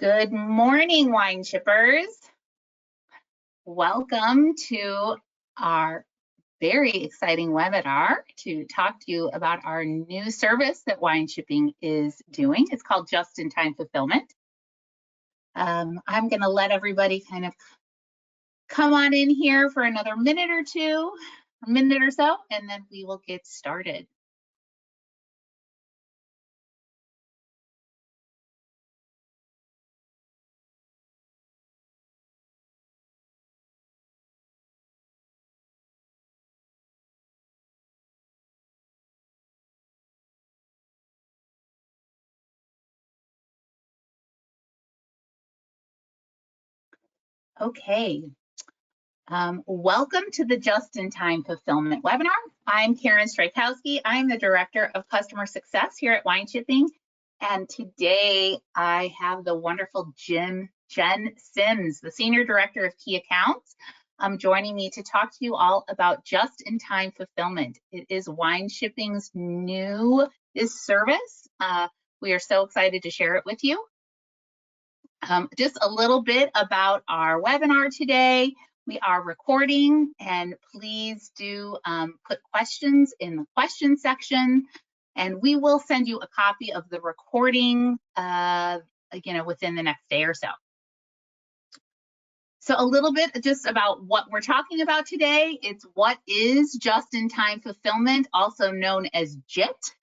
Good morning, wine shippers. Welcome to our very exciting webinar to talk to you about our new service that Wineshipping is doing. It's called Just-in-Time Fulfillment. I'm going to let everybody kind of come on in here for another minute or two, a minute or so, and then we will get started. Okay. Welcome to the Just-in-Time Fulfillment webinar. I'm Karen Strykowski. I'm the Director of Customer Success here at Wineshipping. And today I have the wonderful Jen Sims, the Senior Director of Key Accounts, joining me to talk to you all about Just-in-Time Fulfillment. It is Wineshipping's newest service. We are so excited to share it with you. Just a little bit about our webinar today. We are recording, and please do put questions in the question section, and we will send you a copy of the recording within the next day or so. So a little bit just about what we're talking about today. It's what is just-in-time fulfillment, also known as JIT,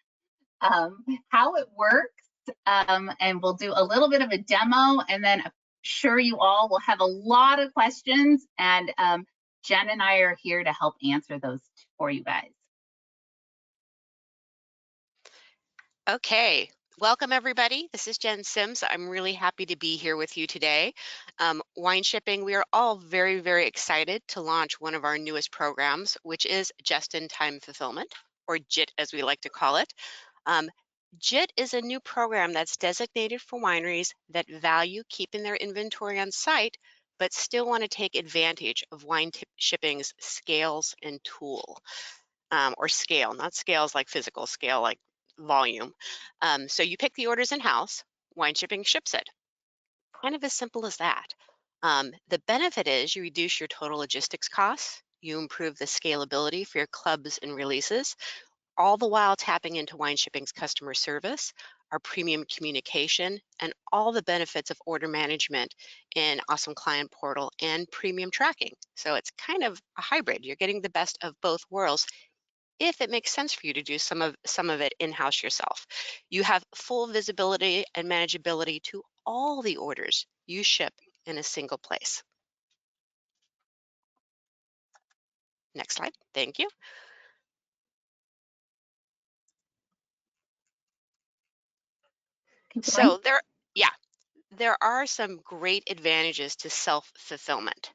how it works, and we'll do a little bit of a demo, and then I'm sure you all will have a lot of questions, and Jen and I are here to help answer those for you guys. Okay, welcome everybody. This is Jen Sims. I'm really happy to be here with you today. Wineshipping, we are all very, very excited to launch one of our newest programs, which is Just-in-Time Fulfillment, or JIT as we like to call it. JIT is a new program that's designated for wineries that value keeping their inventory on site, but still want to take advantage of Wineshipping's scales and tool, or scale, not scales like physical scale, like volume. So you pick the orders in-house, Wineshipping ships it. Kind of as simple as that. The benefit is you reduce your total logistics costs, you improve the scalability for your clubs and releases, all the while tapping into Wineshipping's customer service, our premium communication, and all the benefits of order management in Awesome Client Portal and premium tracking. So it's kind of a hybrid. You're getting the best of both worlds if it makes sense for you to do some of it in-house yourself. You have full visibility and manageability to all the orders you ship in a single place. Next slide, thank you. So there are some great advantages to self-fulfillment.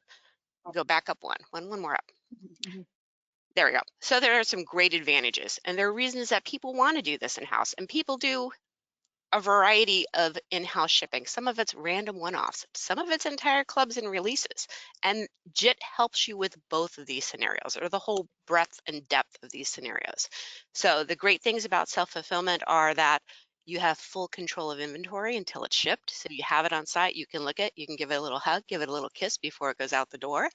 Go back up one more up. There we go. So there are some great advantages, and there are reasons that people want to do this in-house, and people do a variety of in-house shipping. Some of it's random one-offs, some of it's entire clubs and releases. And JIT helps you with both of these scenarios, or the whole breadth and depth of these scenarios. So the great things about self-fulfillment are that you have full control of inventory until it's shipped. So you have it on site, you can look at it, you can give it a little hug, give it a little kiss before it goes out the door.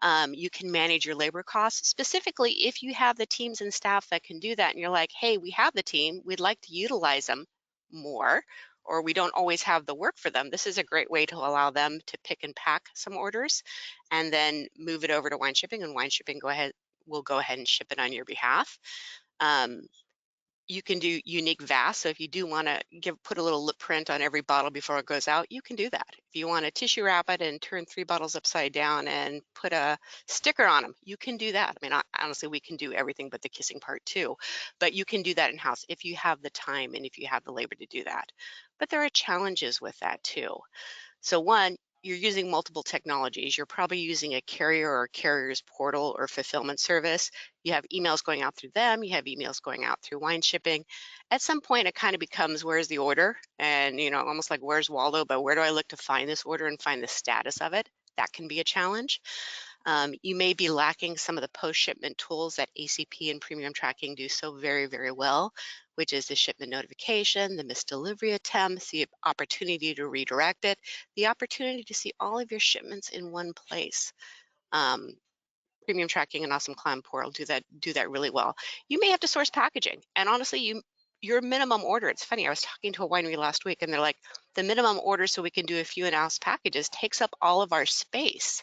You can manage your labor costs, specifically if you have the teams and staff that can do that, and you're like, hey, we have the team, we'd like to utilize them more, or we don't always have the work for them. This is a great way to allow them to pick and pack some orders and then move it over to Wineshipping, and Wineshipping will go ahead and ship it on your behalf. You can do unique VAS. So if you do want to put a little lip print on every bottle before it goes out, you can do that. If you want to tissue wrap it and turn 3 bottles upside down and put a sticker on them, you can do that. I mean, honestly, we can do everything but the kissing part too, but you can do that in-house if you have the time and if you have the labor to do that. But there are challenges with that too. So one, you're using multiple technologies. You're probably using a carrier or carrier's portal or fulfillment service. You have emails going out through them. You have emails going out through Wineshipping. At some point, it kind of becomes, where's the order? And, almost like, where's Waldo? But where do I look to find this order and find the status of it? That can be a challenge. You may be lacking some of the post-shipment tools that ACP and premium tracking do so very, very well, which is the shipment notification, the missed delivery attempts, the opportunity to redirect it, the opportunity to see all of your shipments in one place. Premium tracking and Awesome Client Portal do that really well. You may have to source packaging, and honestly, your minimum order. It's funny. I was talking to a winery last week, and they're like, the minimum order so we can do a few in-house packages takes up all of our space.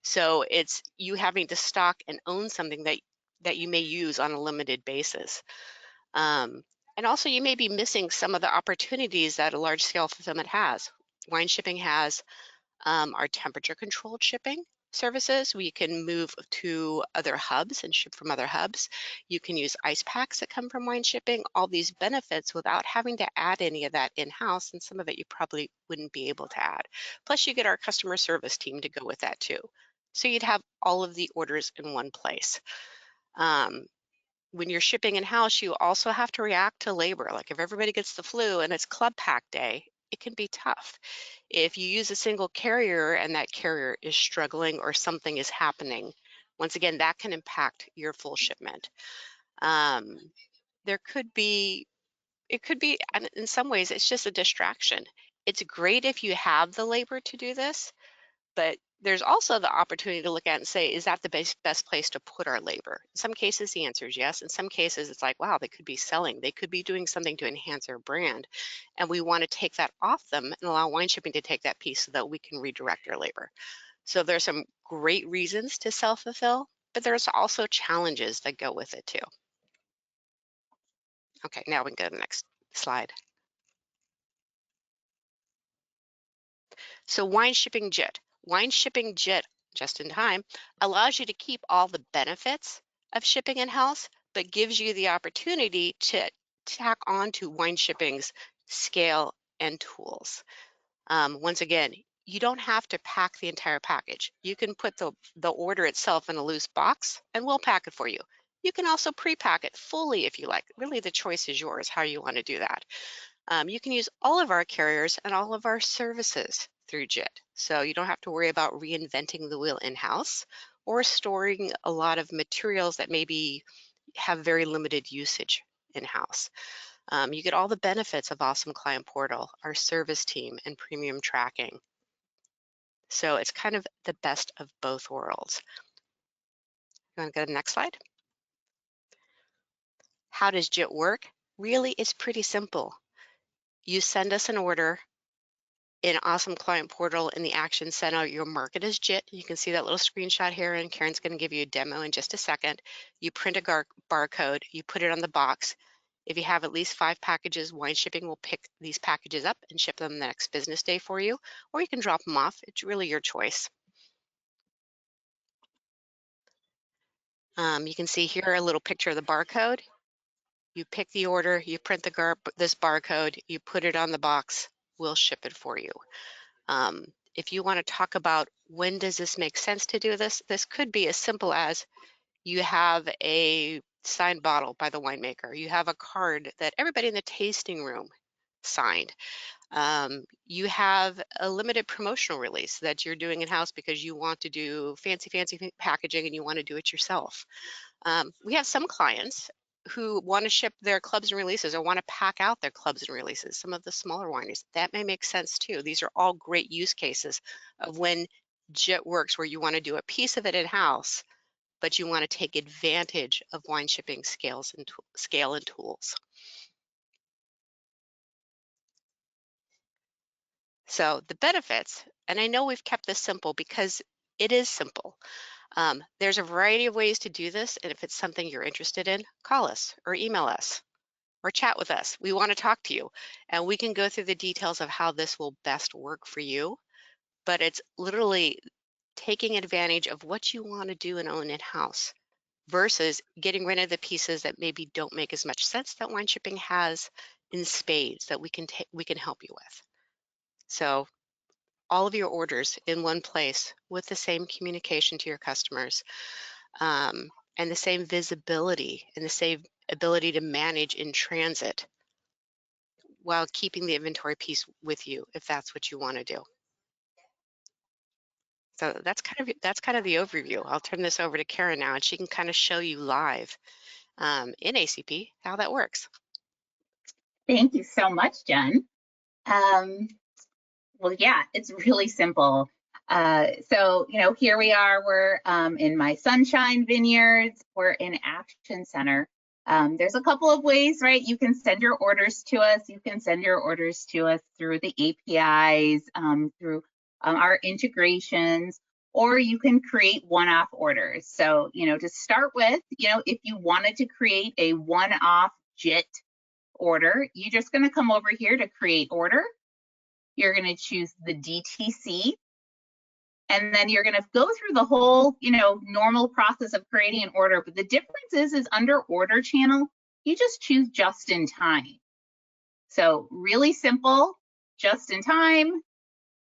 So it's you having to stock and own something that you may use on a limited basis. And also, you may be missing some of the opportunities that a large-scale fulfillment has. Wine shipping has our temperature-controlled shipping services. We can move to other hubs and ship from other hubs. You can use ice packs that come from wine shipping, all these benefits without having to add any of that in-house, and some of it you probably wouldn't be able to add. Plus, you get our customer service team to go with that too. So you'd have all of the orders in one place. When you're shipping in-house, you also have to react to labor. Like if everybody gets the flu and it's club pack day, it can be tough. If you use a single carrier and that carrier is struggling or something is happening, once again, that can impact your full shipment. Um, there could be, it could be, and in some ways, it's just a distraction. It's great if you have the labor to do this, but there's also the opportunity to look at and say, is that the best place to put our labor? In some cases, the answer is yes. In some cases, it's like, wow, they could be selling. They could be doing something to enhance their brand. And we want to take that off them and allow wine shipping to take that piece so that we can redirect our labor. So there's some great reasons to self-fulfill, but there's also challenges that go with it too. Okay, now we can go to the next slide. So Wine Shipping JIT. Wine Shipping JIT, just in time, allows you to keep all the benefits of shipping in-house, but gives you the opportunity to tack on to wine shipping's scale and tools. Once again, you don't have to pack the entire package. You can put the order itself in a loose box and we'll pack it for you. You can also pre-pack it fully if you like. Really, the choice is yours, how you want to do that. You can use all of our carriers and all of our services through JIT. So you don't have to worry about reinventing the wheel in-house or storing a lot of materials that maybe have very limited usage in-house. You get all the benefits of Awesome Client Portal, our service team, and premium tracking. So it's kind of the best of both worlds. You want to go to the next slide? How does JIT work? Really, it's pretty simple. You send us an order in Awesome Client Portal in the Action Center, you'll mark it as JIT. You can see that little screenshot here, and Karen's going to give you a demo in just a second. You print a barcode, you put it on the box. If you have at least 5 packages, Wine Shipping will pick these packages up and ship them the next business day for you, or you can drop them off. It's really your choice. You can see here a little picture of the barcode. You pick the order, you print this barcode, you put it on the box, we'll ship it for you. If you want to talk about when does this make sense to do this, this could be as simple as you have a signed bottle by the winemaker. You have a card that everybody in the tasting room signed. You have a limited promotional release that you're doing in-house because you want to do fancy packaging and you want to do it yourself. We have some clients who want to ship their clubs and releases or want to pack out their clubs and releases, some of the smaller wineries. That may make sense too. These are all great use cases of when JIT works, where you want to do a piece of it in-house, but you want to take advantage of wine shipping scale and tools. So the benefits, and I know we've kept this simple because it is simple. There's a variety of ways to do this, and if it's something you're interested in, call us or email us or chat with us. We want to talk to you, and we can go through the details of how this will best work for you. But it's literally taking advantage of what you want to do and own in-house versus getting rid of the pieces that maybe don't make as much sense that wine shipping has in spades that we can help you with. So all of your orders in one place with the same communication to your customers, and the same visibility and the same ability to manage in transit while keeping the inventory piece with you if that's what you want to do. So that's kind of the overview. I'll turn this over to Karen now, and she can kind of show you live in ACP how that works. Thank you so much, Jen. Um, well, yeah, it's really simple. So, here we are. We're in my Sunshine Vineyards. We're in Action Center. There's a couple of ways, right? You can send your orders to us. You can send your orders to us through the APIs, through our integrations, or you can create one-off orders. So, to start with, if you wanted to create a one-off JIT order, you're just going to come over here to create order. You're going to choose the DTC, and then you're going to go through the whole, normal process of creating an order. But the difference is under order channel, you just choose just in time. So really simple, just in time,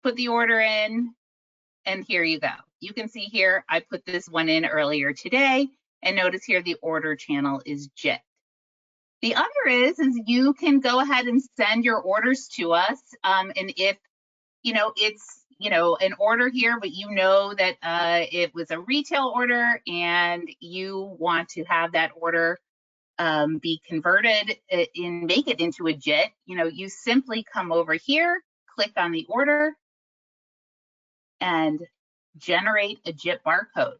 put the order in, and here you go. You can see here, I put this one in earlier today, and notice here the order channel is JIT. The other is you can go ahead and send your orders to us, and if it's an order here, but that it was a retail order and you want to have that order be converted make it into a JIT, you simply come over here, click on the order, and generate a JIT barcode.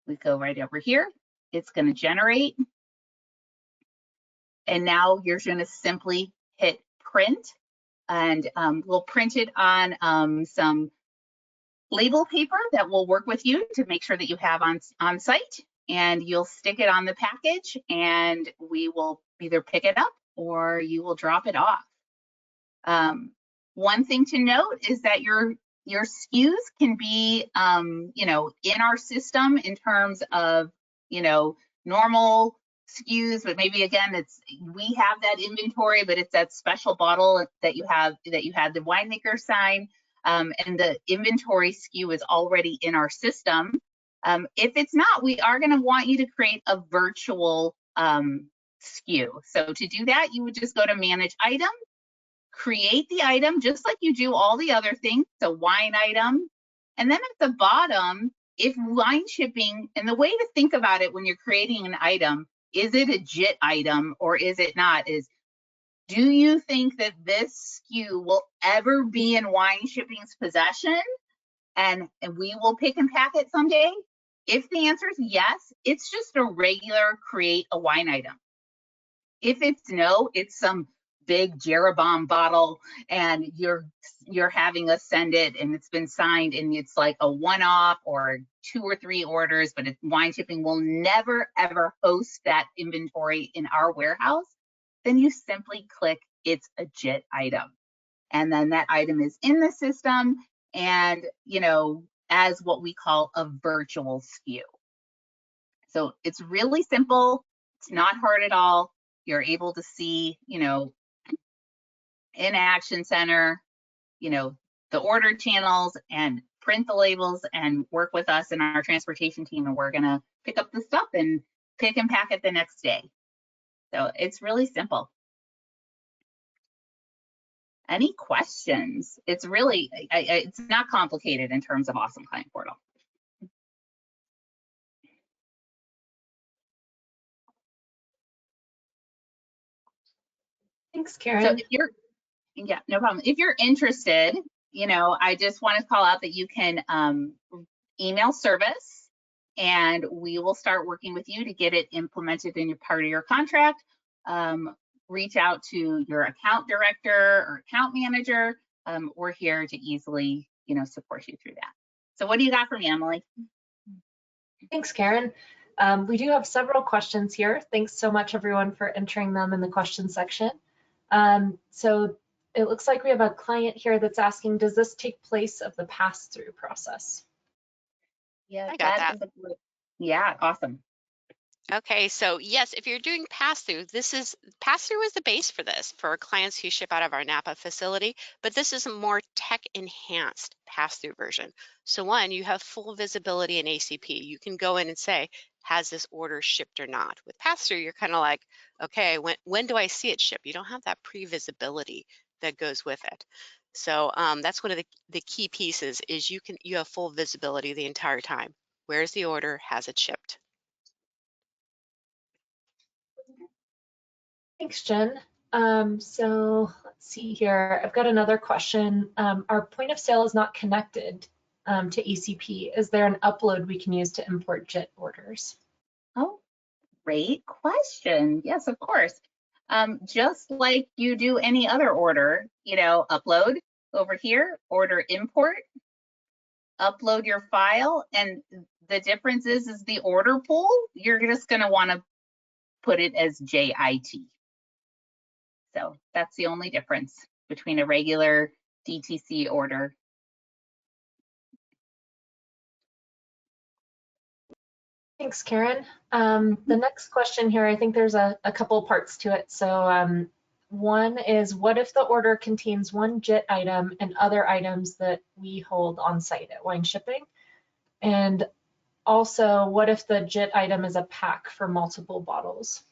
We go right over here. It's going to generate. And now you're going to simply hit print, and we'll print it on some label paper that will work with you to make sure that you have on site, and you'll stick it on the package, and we will either pick it up or you will drop it off. One thing to note is that your SKUs can be in our system in terms of normal SKUs, but maybe again we have that inventory, but it's that special bottle that you had the winemaker sign, and the inventory SKU is already in our system. If it's not, we are going to want you to create a virtual SKU. So to do that, you would just go to manage item, create the item just like you do all the other things, so wine item, and then at the bottom, if Wineshipping, and the way to think about it when you're creating an item, is it a JIT item or is it not, is do you think that this SKU will ever be in Wineshipping's possession and we will pick and pack it someday? If the answer is yes, it's just a regular create a wine item. If it's no, it's some big Jeroboam bottle and you're having us send it and it's been signed and it's like a one-off or 2 or 3 orders, but Wineshipping will never ever host that inventory in our warehouse, then you simply click it's a JIT item. And then that item is in the system and, as what we call a virtual SKU. So it's really simple. It's not hard at all. You're able to see, in Action Center, the order channels and print the labels and work with us and our transportation team, and we're going to pick up the stuff and pick and pack it the next day. So it's really simple. Any questions? It's really, it's not complicated in terms of Awesome Client Portal. Thanks, Karen. So if you're, yeah, no problem. If you're interested, I just want to call out that you can email service and we will start working with you to get it implemented in your part of your contract. Reach out to your account director or account manager. We're here to easily, support you through that. So what do you got for me, Emily? Thanks, Karen. We do have several questions here. Thanks so much, everyone, for entering them in the question section. So it looks like we have a client here that's asking, does this take place of the pass-through process? Yeah, I got that. Yeah, awesome. Okay, so yes, if you're doing pass-through, pass-through is the base for this for clients who ship out of our Napa facility, but this is a more tech-enhanced pass-through version. So one, you have full visibility in ACP. You can go in and say, has this order shipped or not? With pass-through, you're kind of like, okay, when do I see it ship? You don't have that pre-visibility that goes with it. So that's one of the key pieces is you have full visibility the entire time. Where's the order? Has it shipped? Thanks, Jen. So let's see here. I've got another question. Our point of sale is not connected to ECP. Is there an upload we can use to import JIT orders? Oh, great question. Yes, of course. Just like you do any other order, upload over here, order import, upload your file, and the difference is the order pool, you're just going to want to put it as JIT. So that's the only difference between a regular DTC order. Thanks, Karen. The next question here, I think there's a couple parts to it. So one is, what if the order contains one JIT item and other items that we hold on site at Wineshipping? And also, what if the JIT item is a pack for multiple bottles?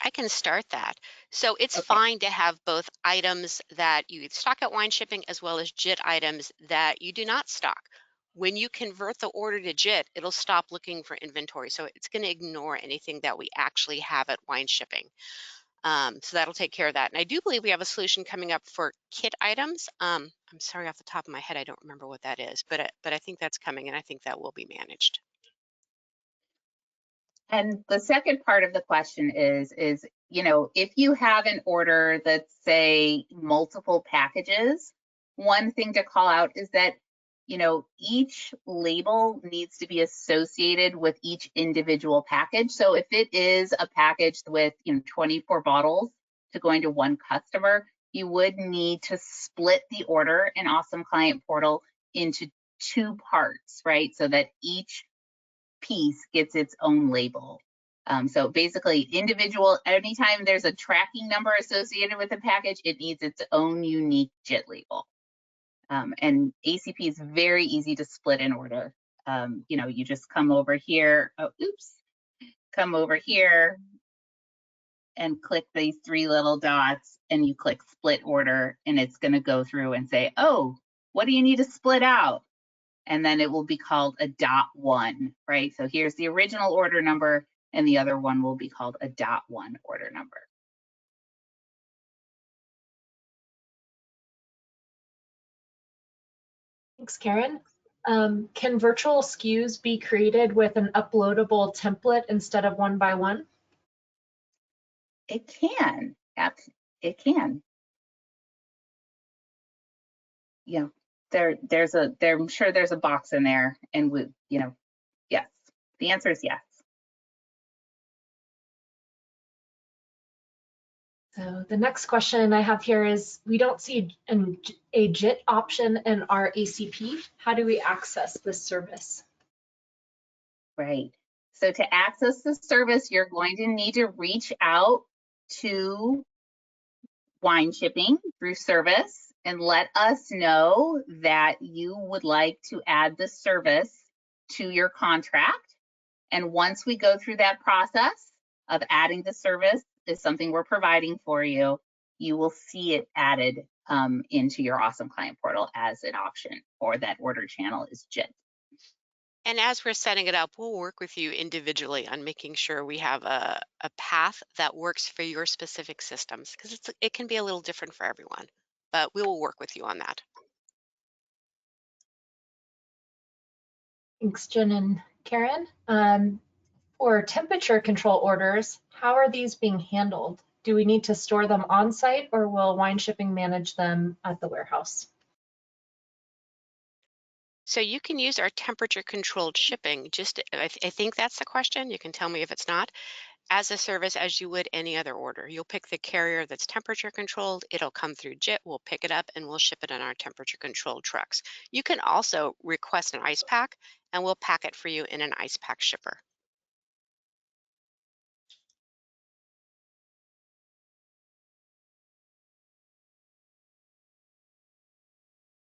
I can start that. So it's Okay. fine to have both items that you stock at Wineshipping as well as JIT items that you do not stock. When you convert the order to JIT, it'll stop looking for inventory. So it's going to ignore anything that we actually have at Wineshipping. So that'll take care of that. And I do believe we have a solution coming up for kit items. I'm sorry, off the top of my head, I don't remember what that is, but I think that's coming and I think that will be managed. And the second part of the question is, if you have an order that's, say, multiple packages, one thing to call out is that, each label needs to be associated with each individual package. So if it is a package with, 24 bottles to going to one customer, you would need to split the order in Awesome Client Portal into two parts, right? So that each piece gets its own label. So basically individual, anytime there's a tracking number associated with a package, it needs its own unique JIT label. And ACP is very easy to split in order. You just come over here, come over here and click these three little dots and you click split order and it's gonna go through and say, oh, what do you need to split out? And then it will be called a .1, right? So here's the original order number, and the other one will be called a .1 order number. Thanks, Karen. Can virtual SKUs be created with an uploadable template instead of one by one? It can, it can. Yeah, I'm sure there's a box in there, and yes, the answer is yes. So the next question I have here is, we don't see a JIT option in our ACP. How do we access this service? Right. So to access the service, you're going to need to reach out to Wineshipping through service and let us know that you would like to add the service to your contract. And once we go through that process of adding the service is something we're providing for you, you will see it added into your Awesome Client Portal as an option, or that order channel is JIT. And as we're setting it up, we'll work with you individually on making sure we have a path that works for your specific systems, because it can be a little different for everyone, but we will work with you on that. Thanks, Jen and Karen. For temperature control orders, how are these being handled? Do we need to store them on site, or will Wineshipping manage them at the warehouse? So you can use our temperature controlled shipping, I think that's the question. You can tell me if it's not, as a service as you would any other order. You'll pick the carrier that's temperature controlled, it'll come through JIT, we'll pick it up and we'll ship it in our temperature controlled trucks. You can also request an ice pack and we'll pack it for you in an ice pack shipper.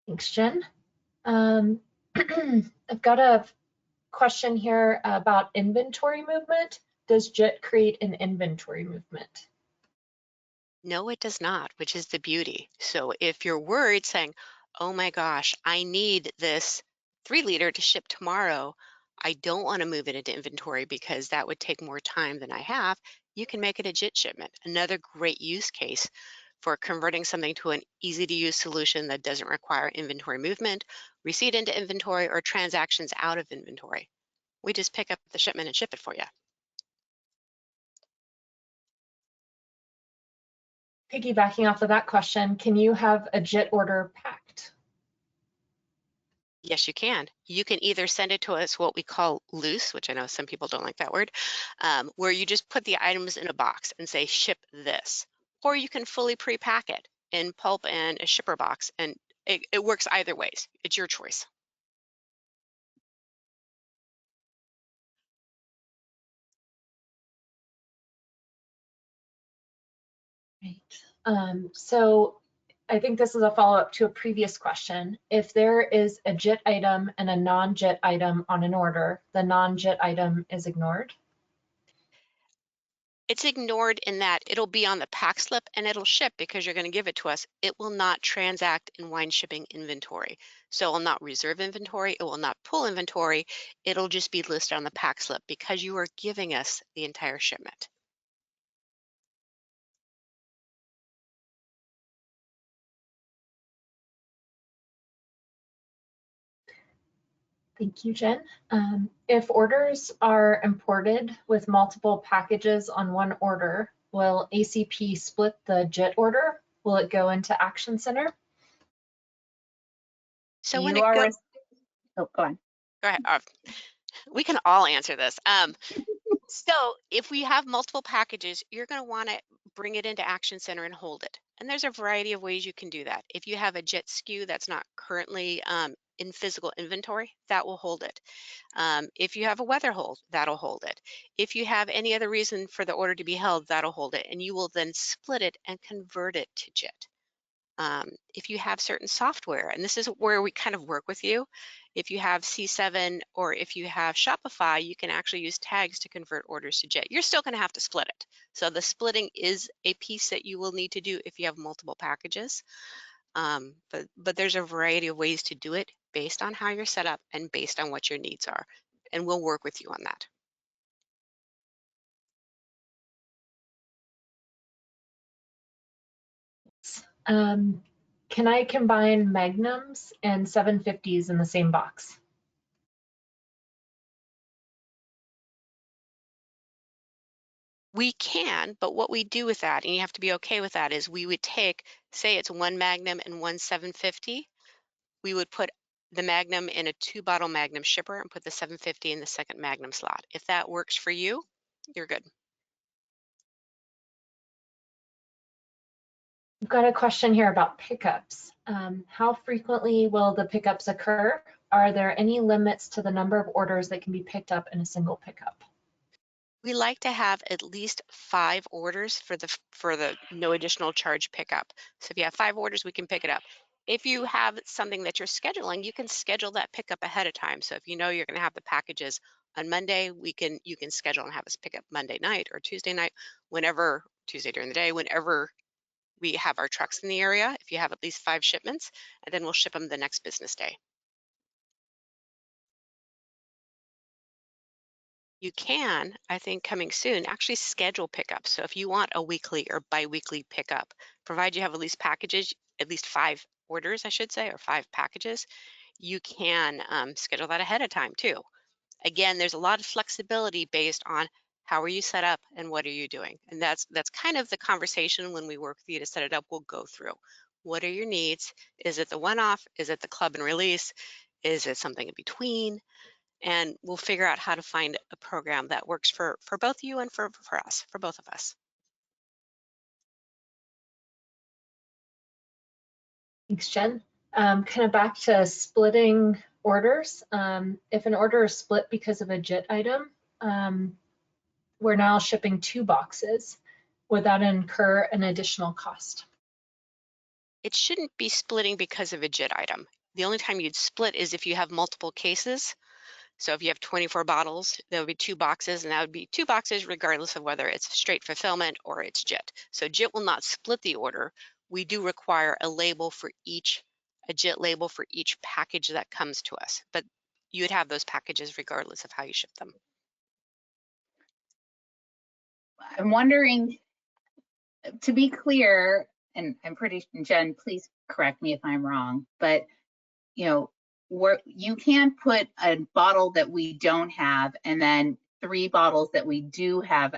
Thanks, Jen. I've got a question here about inventory movement. Does JIT create an inventory movement? No, it does not, which is the beauty. So if you're worried saying, oh my gosh, I need this 3 liter to ship tomorrow, I don't want to move it into inventory because that would take more time than I have, you can make it a JIT shipment. Another great use case for converting something to an easy to use solution that doesn't require inventory movement, receipt into inventory, or transactions out of inventory. We just pick up the shipment and ship it for you. Piggybacking off of that question, can you have a JIT order packed? Yes, you can. You can either send it to us what we call loose, which I know some people don't like that word, where you just put the items in a box and say ship this, or you can fully pre-pack it in pulp and a shipper box, and it works either ways. It's your choice. Right. So I think this is a follow-up to a previous question. If there is a JIT item and a non-JIT item on an order, the non-JIT item is ignored. It's ignored in that it'll be on the pack slip and it'll ship because you're going to give it to us. It will not transact in wine shipping inventory. So it will not reserve inventory. It will not pull inventory. It'll just be listed on the pack slip because you are giving us the entire shipment. Thank you, Jen. If orders are imported with multiple packages on one order, will ACP split the JIT order? Will it go into Action Center? So when You it are, go, oh, go on. go ahead. We can all answer this. So if we have multiple packages, you're going to want to bring it into Action Center and hold it. And there's a variety of ways you can do that. If you have a JIT SKU that's not currently in physical inventory, that will hold it. If you have a weather hold, that'll hold it. If you have any other reason for the order to be held, that'll hold it. And you will then split it and convert it to JIT. If you have certain software, and this is where we kind of work with you, if you have C7 or if you have Shopify, you can actually use tags to convert orders to JIT. You're still going to have to split it. So the splitting is a piece that you will need to do if you have multiple packages. But there's a variety of ways to do it based on how you're set up and based on what your needs are. And we'll work with you on that. Can I combine Magnums and 750s in the same box? We can, but what we do with that, and you have to be okay with that, is we would take, say it's one Magnum and one 750, we would put the Magnum in a 2-bottle Magnum shipper and put the 750 in the second Magnum slot. If that works for you, you're good. I've got a question here about pickups. How frequently will the pickups occur? Are there any limits to the number of orders that can be picked up in a single pickup? We like to have at least 5 orders for the no additional charge pickup. So if you have 5 orders, we can pick it up. If you have something that you're scheduling, you can schedule that pickup ahead of time. So if you know you're going to have the packages on Monday, you can schedule and have us pick up Monday night or Tuesday night, whenever, Tuesday during the day, whenever we have our trucks in the area, if you have at least 5 shipments, and then we'll ship them the next business day. You can, I think coming soon, actually schedule pickups. So if you want a weekly or biweekly pickup, provide you have at least packages, at least 5 orders, I should say, or 5 packages, you can schedule that ahead of time too. Again, there's a lot of flexibility based on how are you set up and what are you doing? And that's kind of the conversation when we work with you to set it up, we'll go through. What are your needs? Is it the one-off? Is it the club and release? Is it something in between? And we'll figure out how to find a program that works for both you and for us, for both of us. Thanks, Jen. Kind of back to splitting orders. If an order is split because of a JIT item, we're now shipping 2 boxes. Would that incur an additional cost? It shouldn't be splitting because of a JIT item. The only time you'd split is if you have multiple cases. So if you have 24 bottles, there would be 2 boxes, and that would be 2 boxes regardless of whether it's straight fulfillment or it's JIT. So JIT will not split the order. We do require a label for each, a JIT label for each package that comes to us, but you'd have those packages regardless of how you ship them. I'm wondering, to be clear, and I'm pretty, Jen, please correct me if I'm wrong, but you know, you can't put a bottle that we don't have and then 3 bottles that we do have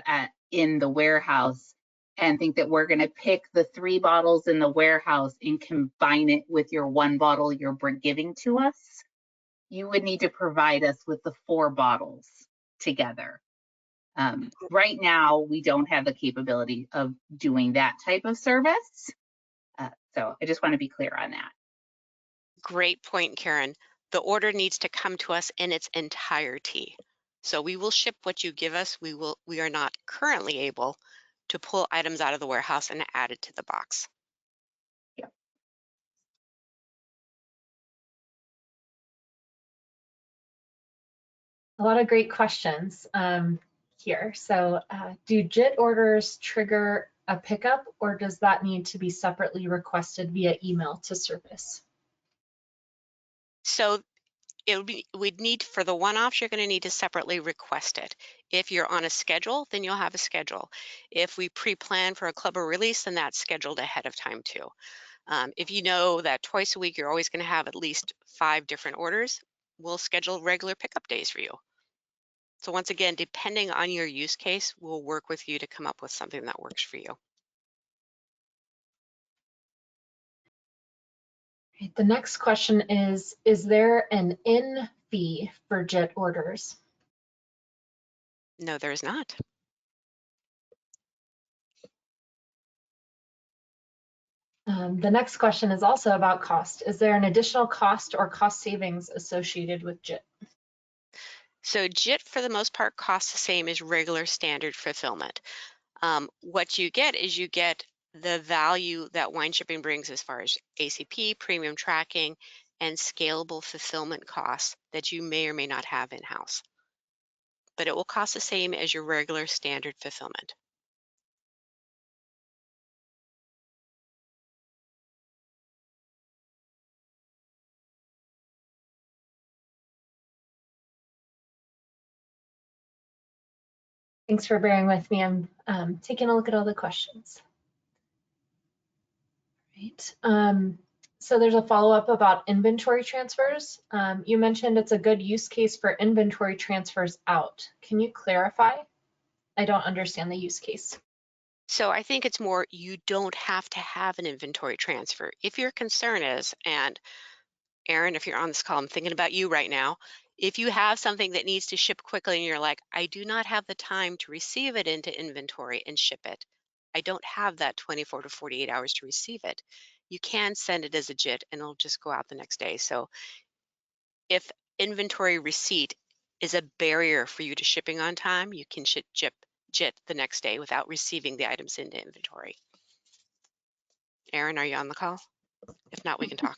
in the warehouse and think that we're going to pick the 3 bottles in the warehouse and combine it with your 1 bottle you're giving to us. You would need to provide us with the 4 bottles together. Right now, we don't have the capability of doing that type of service. So I just want to be clear on that. Great point, Karen. The order needs to come to us in its entirety. So we will ship what you give us. We are not currently able to pull items out of the warehouse and add it to the box. Yeah. A lot of great questions here. So do JIT orders trigger a pickup, or does that need to be separately requested via email to service? So we'd need, for the one-offs, you're going to need to separately request it. If you're on a schedule, then you'll have a schedule. If we pre-plan for a club or release, then that's scheduled ahead of time too. If you know that twice a week you're always going to have at least 5 different orders, we'll schedule regular pickup days for you. So once again, depending on your use case, we'll work with you to come up with something that works for you. The next question is there an in fee for JIT orders? No, there's not. The next question is also about cost. Is there an additional cost or cost savings associated with JIT? So JIT, for the most part, costs the same as regular standard fulfillment. What you get is you get the value that Wineshipping brings as far as ACP, premium tracking, and scalable fulfillment costs that you may or may not have in-house. But it will cost the same as your regular standard fulfillment. Thanks for bearing with me. I'm taking a look at all the questions. Right. So there's a follow-up about inventory transfers. You mentioned it's a good use case for inventory transfers out. Can you clarify? I don't understand the use case. So I think it's more, you don't have to have an inventory transfer. If your concern is, and Aaron, if you're on this call, I'm thinking about you right now. If you have something that needs to ship quickly and you're like, I do not have the time to receive it into inventory and ship it, I don't have that 24 to 48 hours to receive it, you can send it as a JIT and it'll just go out the next day. So if inventory receipt is a barrier for you to shipping on time, you can ship JIT the next day without receiving the items into inventory. Aaron, are you on the call? If not, we can talk.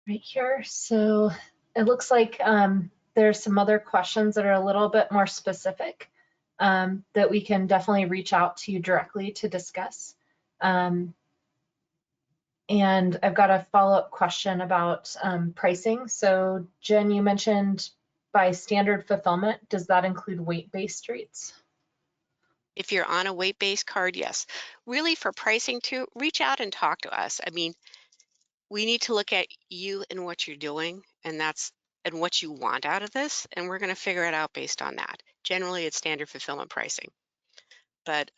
Right here. So it looks like there's some other questions that are a little bit more specific that we can definitely reach out to you directly to discuss. And I've got a follow-up question about pricing. So Jen, you mentioned by standard fulfillment, does that include weight-based rates? If you're on a weight-based card, yes. Really, for pricing too, reach out and talk to us. I mean, we need to look at you and what you're doing, and what you want out of this, and we're going to figure it out based on that. Generally, it's standard fulfillment pricing, but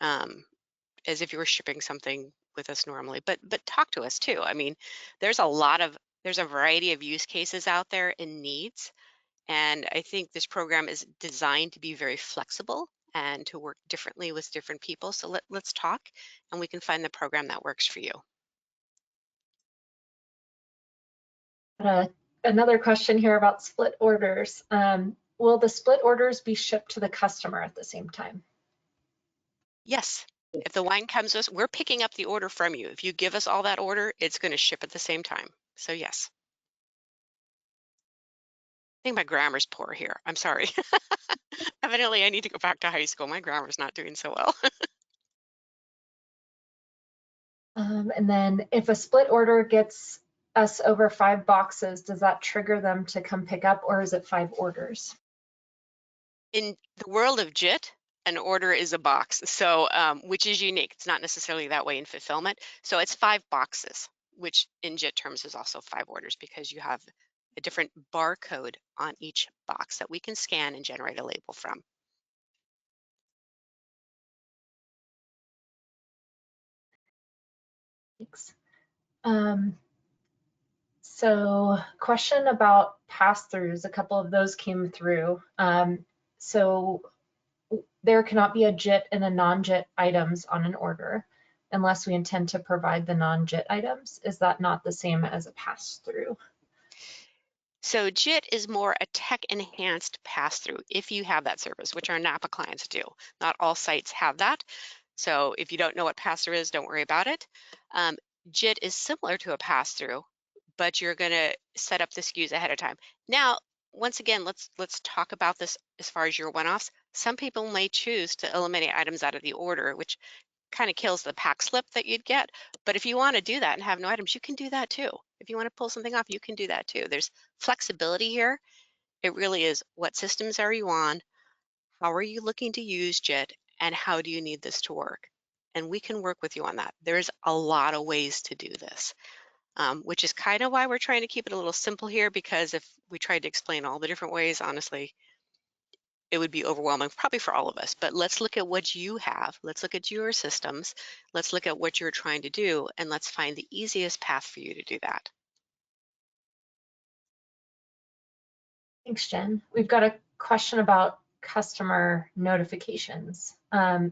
as if you were shipping something with us normally. But talk to us too. I mean, there's a variety of use cases out there and needs, and I think this program is designed to be very flexible and to work differently with different people. So let's talk, and we can find the program that works for you. Another question here about split orders. Will the split orders be shipped to the customer at the same time? Yes, If the wine comes to us, we're picking up the order from you. If you give us all that order, it's going to ship at the same time. So yes. I think my grammar's poor here. I'm sorry. Evidently, I need to go back to high school. My grammar's not doing so well. And then if a split order gets us over 5 boxes, does that trigger them to come pick up, or is it 5 orders? In the world of JIT, an order is a box, so which is unique. It's not necessarily that way in fulfillment. So it's 5 boxes, which in JIT terms is also 5 orders because you have a different barcode on each box that we can scan and generate a label from. Thanks. So question about pass-throughs, a couple of those came through. So there cannot be a JIT and a non-JIT items on an order unless we intend to provide the non-JIT items. Is that not the same as a pass-through? So JIT is more a tech-enhanced pass-through if you have that service, which our Napa clients do. Not all sites have that. So if you don't know what pass-through is, don't worry about it. JIT is similar to a pass-through, but you're going to set up the SKUs ahead of time. Now, once again, let's talk about this as far as your one-offs. Some people may choose to eliminate items out of the order, which kind of kills the pack slip that you'd get. But if you want to do that and have no items, you can do that too. If you want to pull something off, you can do that too. There's flexibility here. It really is, what systems are you on? How are you looking to use JIT? And how do you need this to work? And we can work with you on that. There's a lot of ways to do this, which is kind of why we're trying to keep it a little simple here, because if we tried to explain all the different ways, honestly, it would be overwhelming probably for all of us. But let's look at what you have. Let's look at your systems. Let's look at what you're trying to do, and let's find the easiest path for you to do that. Thanks, Jen. We've got a question about customer notifications.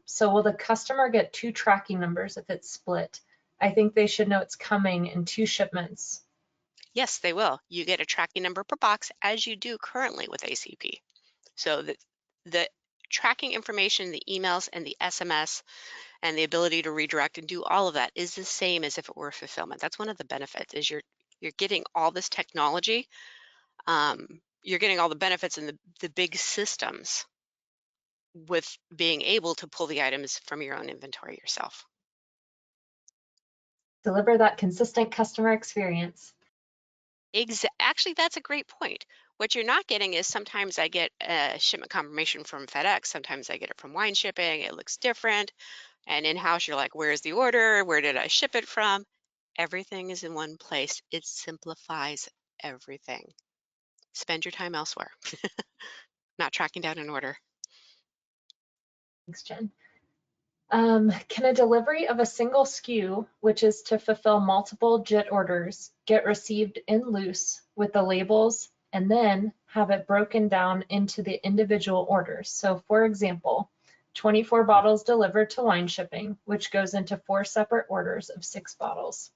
So will the customer get 2 tracking numbers if it's split? I think they should know it's coming in 2 shipments. Yes, they will. You get a tracking number per box as you do currently with ACP. So the tracking information, the emails and the SMS and the ability to redirect and do all of that is the same as if it were fulfillment. That's one of the benefits, is you're getting all this technology. You're getting all the benefits in the big systems with being able to pull the items from your own inventory yourself. Deliver that consistent customer experience. Actually, that's a great point. What you're not getting is sometimes I get a shipment confirmation from FedEx. Sometimes I get it from Wineshipping. It looks different. And in-house, you're like, where's the order? Where did I ship it from? Everything is in one place. It simplifies everything. Spend your time elsewhere, not tracking down an order. Thanks, Jen. Can a delivery of a single SKU, which is to fulfill multiple JIT orders, get received in loose with the labels and then have it broken down into the individual orders? So for example, 24 bottles delivered to Wineshipping, which goes into 4 separate orders of 6 bottles.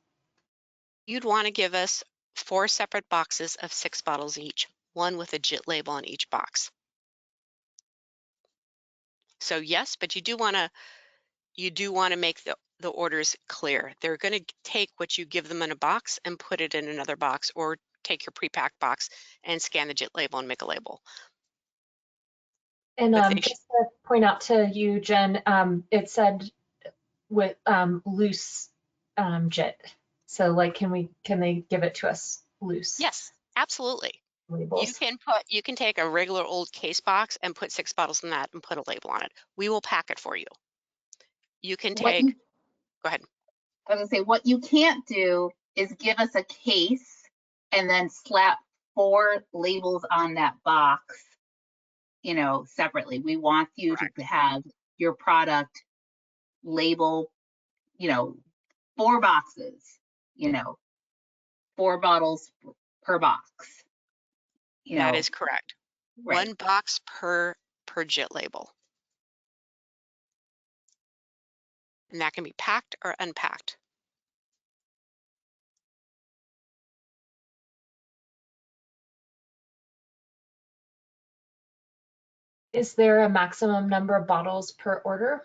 You'd want to give us 4 separate boxes of 6 bottles each, one with a JIT label on each box. So yes, but you do want to make the orders clear. They're going to take what you give them in a box and put it in another box, or take your pre-packed box and scan the JIT label and make a label. And just to point out to you, Jen, it said with loose JIT. So like, can they give it to us loose? Yes, absolutely. Labels. You can take a regular old case box and put 6 bottles in that and put a label on it. We will pack it for you. You can take, go ahead. I was gonna say, what you can't do is give us a case and then slap 4 labels on that box, you know, separately. We want you Correct. to have your product label, you know, 4 boxes, you know, 4 bottles per box. You That know, is correct. right. 1 box per JIT label. And that can be packed or unpacked. Is there a maximum number of bottles per order?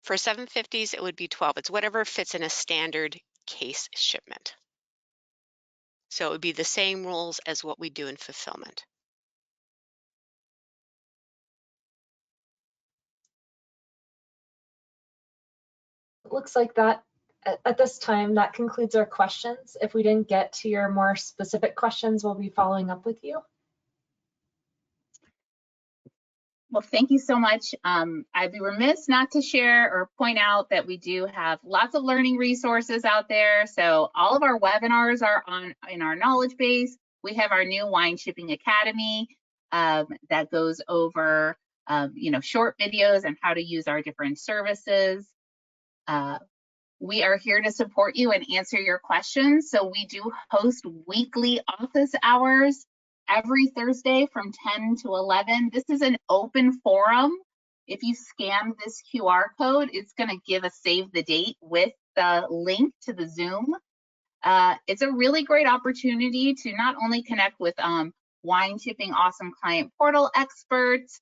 For 750s, it would be 12. It's whatever fits in a standard case shipment. So it would be the same rules as what we do in fulfillment. It looks like that at this time, that concludes our questions. If we didn't get to your more specific questions, we'll be following up with you. Well, thank you so much. I'd be remiss not to share or point out that we do have lots of learning resources out there. So all of our webinars are in our knowledge base. We have our new Wineshipping Academy that goes over short videos and how to use our different services. We are here to support you and answer your questions. So we do host weekly office hours every Thursday from 10 to 11. This is an open forum. If you scan this QR code, it's going to give a save the date with the link to the Zoom. It's a really great opportunity to not only connect with Wineshipping Awesome Client Portal experts,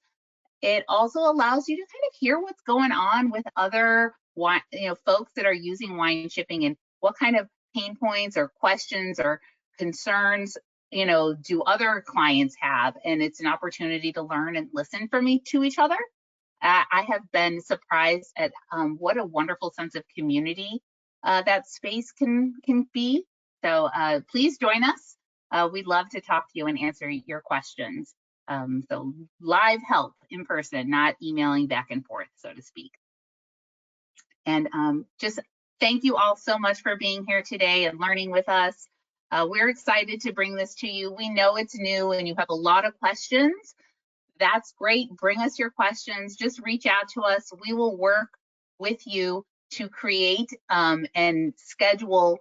it also allows you to kind of hear what's going on with other folks that are using Wineshipping and what kind of pain points or questions or concerns do other clients have, and it's an opportunity to learn and listen to each other. I have been surprised at what a wonderful sense of community that space can be. So please join us. We'd love to talk to you and answer your questions. So live help in person, not emailing back and forth, so to speak. And just thank you all so much for being here today and learning with us. We're excited to bring this to you. We know it's new and you have a lot of questions. That's great. Bring us your questions. Just reach out to us. We will work with you to create and schedule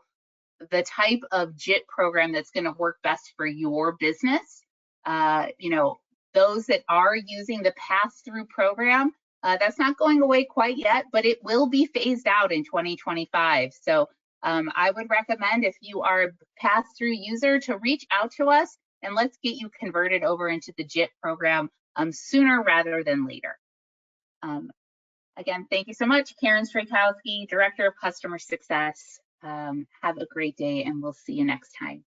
the type of JIT program that's going to work best for your business. Those that are using the pass-through program, that's not going away quite yet, but it will be phased out in 2025. So I would recommend, if you are a pass-through user, to reach out to us and let's get you converted over into the JIT program sooner rather than later. Again, thank you so much. Karen Strakowski, Director of Customer Success. Have a great day and we'll see you next time.